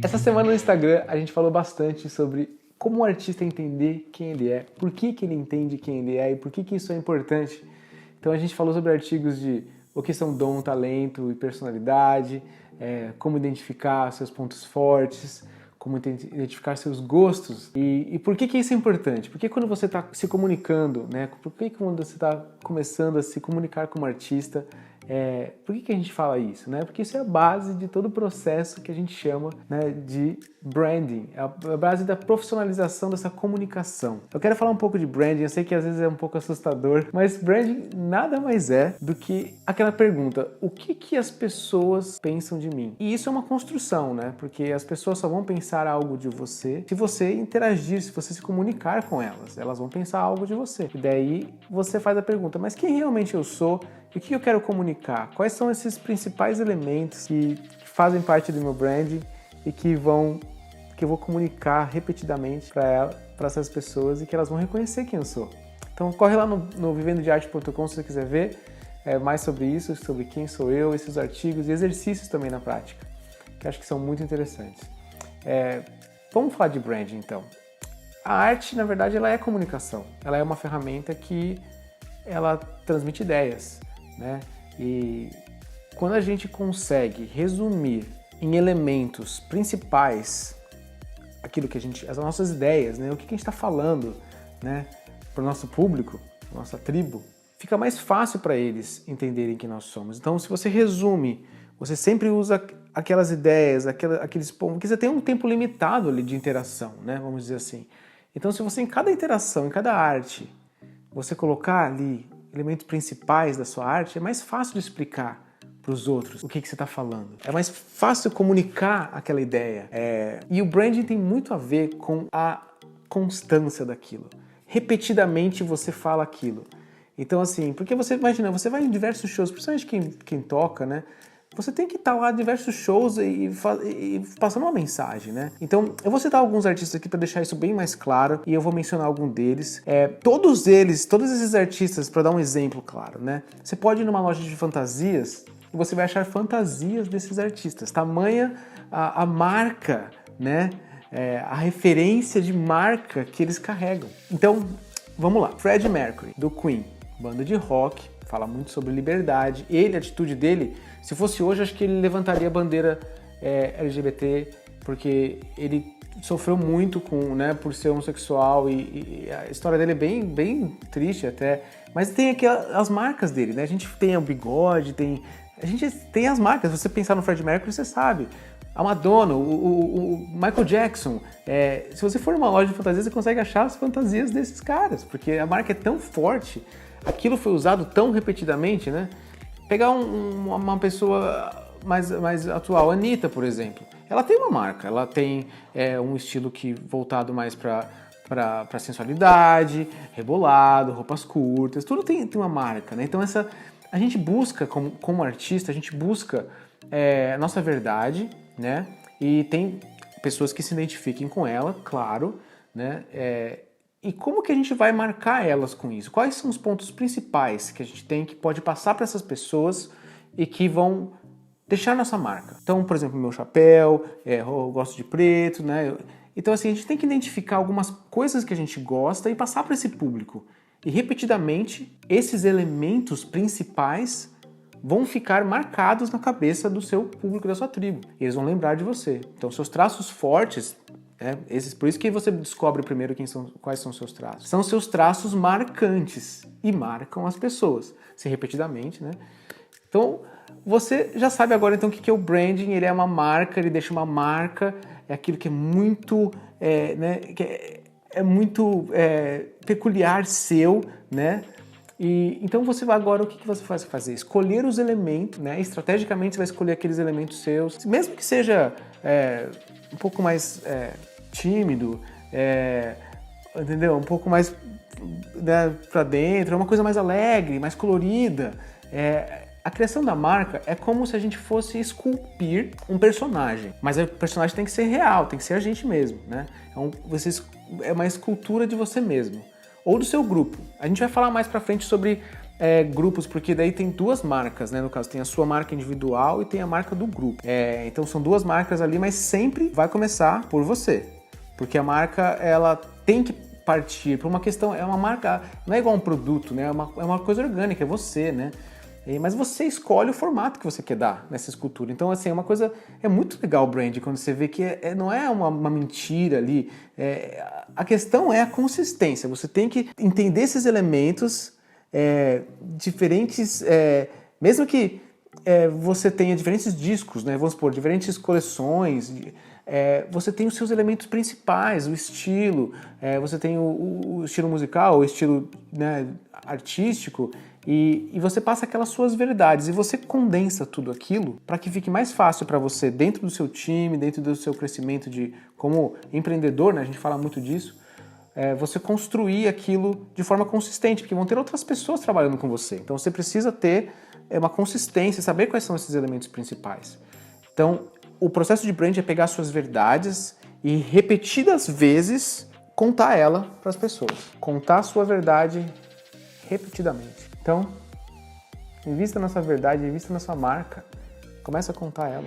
Essa semana no Instagram a gente falou bastante sobre como o artista entender quem ele é, por que ele entende quem ele é e por que isso é importante. Então a gente falou sobre artigos de o que são dom, talento e personalidade, como identificar seus pontos fortes, como identificar seus gostos e por que isso é importante? Porque quando você está se comunicando, né? Por que quando você está começando a se comunicar como artista, por que a gente fala isso? Né? Porque isso é a base de todo o processo que a gente chama, né, de branding, é a base da profissionalização dessa comunicação. Eu quero falar um pouco de branding, eu sei que às vezes é um pouco assustador, mas branding nada mais é do que aquela pergunta, o que as pessoas pensam de mim? E isso é uma construção, né? Porque as pessoas só vão pensar algo de você se você interagir, se você se comunicar com elas. Elas vão pensar algo de você. E daí você faz a pergunta, mas quem realmente eu sou? E o que eu quero comunicar? Quais são esses principais elementos que fazem parte do meu branding e que eu vou comunicar repetidamente para essas pessoas e que elas vão reconhecer quem eu sou? Então corre lá no vivendodearte.com se você quiser ver mais sobre isso, sobre quem sou eu, esses artigos e exercícios também na prática, que acho que são muito interessantes. Vamos falar de branding então. A arte, na verdade, ela é comunicação. Ela é uma ferramenta que ela transmite ideias, né? E quando a gente consegue resumir em elementos principais aquilo que as nossas ideias, né? O que a gente está falando, né? Para o nosso público, nossa tribo, fica mais fácil para eles entenderem quem nós somos. Então, se você resume, você sempre usa aquelas ideias, aqueles pontos, porque você tem um tempo limitado ali de interação, né? Vamos dizer assim. Então, se você em cada interação, em cada arte, você colocar ali elementos principais da sua arte, é mais fácil de explicar para os outros o que você está falando. É mais fácil comunicar aquela ideia. E o branding tem muito a ver com a constância daquilo. Repetidamente você fala aquilo. Então assim, porque você imagina, você vai em diversos shows, principalmente quem toca, né? Você tem que estar lá em diversos shows e passando uma mensagem, né? Então, eu vou citar alguns artistas aqui para deixar isso bem mais claro e eu vou mencionar algum deles. Todos esses artistas, para dar um exemplo claro, né? Você pode ir numa loja de fantasias e você vai achar fantasias desses artistas. Tamanha a marca, né? A referência de marca que eles carregam. Então, vamos lá. Freddie Mercury, do Queen, banda de rock, fala muito sobre liberdade. A atitude dele, se fosse hoje, acho que ele levantaria a bandeira LGBT, porque ele sofreu muito por ser homossexual e a história dele é bem triste até. Mas tem aqui as marcas dele, né? A gente tem o bigode, a gente tem as marcas. Se você pensar no Freddie Mercury, você sabe. A Madonna, o Michael Jackson. Se você for numa loja de fantasias, você consegue achar as fantasias desses caras, porque a marca é tão forte, aquilo foi usado tão repetidamente, né? Pegar uma pessoa mais atual, a Anitta, por exemplo. Ela tem uma marca, ela tem um estilo voltado mais para sensualidade, rebolado, roupas curtas, tudo tem uma marca, né? Então a gente busca, como artista, a gente busca a nossa verdade, né? E tem pessoas que se identifiquem com ela, claro, né? E como que a gente vai marcar elas com isso? Quais são os pontos principais que a gente tem que pode passar para essas pessoas e que vão deixar nossa marca? Então, por exemplo, meu chapéu, eu gosto de preto, né? Então, assim, a gente tem que identificar algumas coisas que a gente gosta e passar para esse público. E, repetidamente, esses elementos principais vão ficar marcados na cabeça do seu público, da sua tribo. E eles vão lembrar de você. Então, seus traços fortes, por isso que você descobre primeiro quais são os seus traços. São seus traços marcantes e marcam as pessoas, se repetidamente, né? Então, você já sabe agora então o que é o branding. Ele é uma marca, ele deixa uma marca, é aquilo que é muito, muito peculiar seu, né? E então você vai agora, o que você vai fazer? Escolher os elementos, né? Estrategicamente você vai escolher aqueles elementos seus, mesmo que seja um pouco mais tímido, entendeu? Um pouco mais para dentro, é uma coisa mais alegre, mais colorida. A criação da marca é como se a gente fosse esculpir um personagem, mas o personagem tem que ser real, tem que ser a gente mesmo, né? É uma escultura de você mesmo ou do seu grupo. A gente vai falar mais pra frente sobre grupos, porque daí tem duas marcas, né? No caso, tem a sua marca individual e tem a marca do grupo. Então são duas marcas ali, mas sempre vai começar por você. Porque a marca, ela tem que partir por uma questão, é uma marca, não é igual um produto, né? É uma coisa orgânica, é você, né? Mas você escolhe o formato que você quer dar nessa escultura. Então, assim, é uma coisa... É muito legal o brand, quando você vê que não é uma mentira ali. A questão é a consistência. Você tem que entender esses elementos diferentes... mesmo que você tenha diferentes discos, né? Vamos supor, diferentes coleções... você tem os seus elementos principais, o estilo, você tem o estilo musical, o estilo, né, artístico, e você passa aquelas suas verdades e você condensa tudo aquilo para que fique mais fácil para você dentro do seu time, dentro do seu crescimento como empreendedor, né, a gente fala muito disso, você construir aquilo de forma consistente, porque vão ter outras pessoas trabalhando com você. Então você precisa ter uma consistência, saber quais são esses elementos principais. Então, o processo de brand é pegar suas verdades e repetidas vezes contar ela para as pessoas. Contar a sua verdade repetidamente. Então, invista na sua verdade, invista na sua marca. Começa a contar ela.